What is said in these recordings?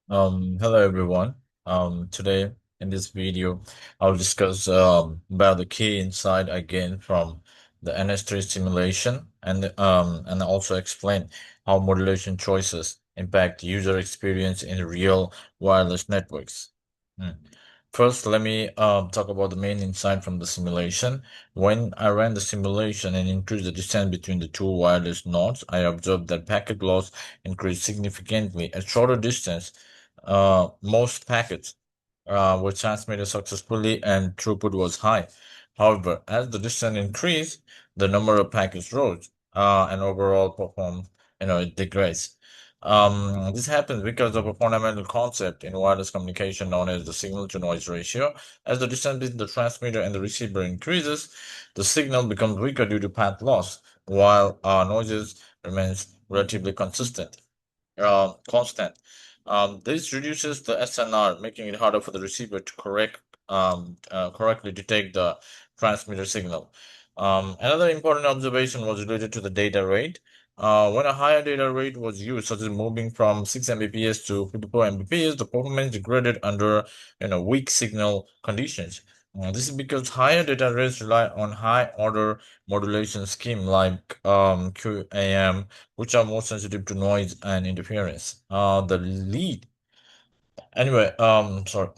Hello everyone. Today in this video, I'll discuss about the key insight I gained from the NS3 simulation and also explain how modulation choices impact user experience in real wireless networks. Hmm. First, let me talk about the main insight from the simulation. When I ran the simulation and increased the distance between the two wireless nodes, I observed that packet loss increased significantly at shorter distance. Most packets were transmitted successfully and throughput was high. However, as the distance increased, the number of packets rose, and overall performance, it degrades. This happens because of a fundamental concept in wireless communication known as the signal to noise ratio. As the distance between the transmitter and the receiver increases, the signal becomes weaker due to path loss, while noises remains relatively constant. This reduces the SNR, making it harder for the receiver to correctly detect the transmitter signal. Another important observation was related to the data rate. When a higher data rate was used, such as moving from 6 Mbps to 54 Mbps, the performance degraded under weak signal conditions. This is because higher data rates rely on high order modulation scheme like QAM, which are more sensitive to noise and interference. The lead. Anyway, sorry.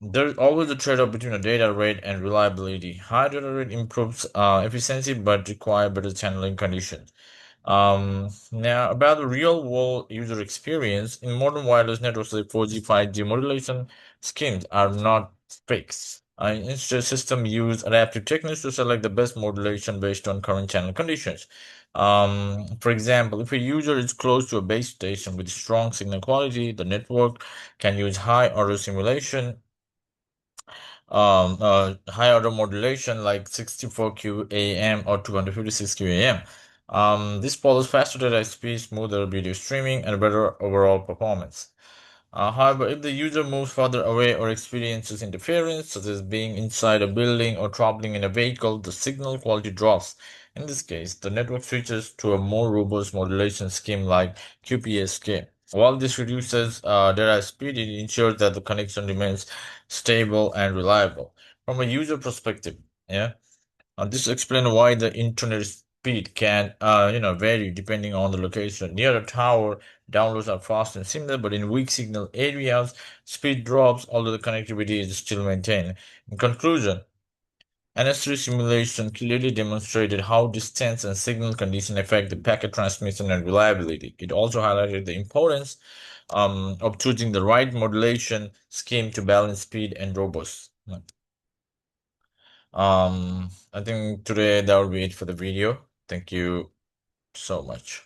There's always a trade-off between a data rate and reliability. High data rate improves efficiency but require better channeling conditions. Now about the real-world user experience in modern wireless networks like 4G, 5G modulation schemes are not fixed. Instead, systems use adaptive techniques to select the best modulation based on current channel conditions. For example, if a user is close to a base station with strong signal quality, the network can use high order modulation like 64 QAM or 256 QAM. This follows faster data speed, smoother video streaming, and better overall performance. However, if the user moves further away or experiences interference, such as being inside a building or traveling in a vehicle, the signal quality drops. In this case, the network switches to a more robust modulation scheme like QPSK. While this reduces data speed, it ensures that the connection remains stable and reliable. From a user perspective, yeah, this explains why the internet speed can, vary depending on the location. Near a tower, downloads are fast and similar, but in weak signal areas, speed drops, although the connectivity is still maintained. In conclusion, NS3 simulation clearly demonstrated how distance and signal condition affect the packet transmission and reliability. It also highlighted the importance of choosing the right modulation scheme to balance speed and robust. I think today that will be it for the video. Thank you so much.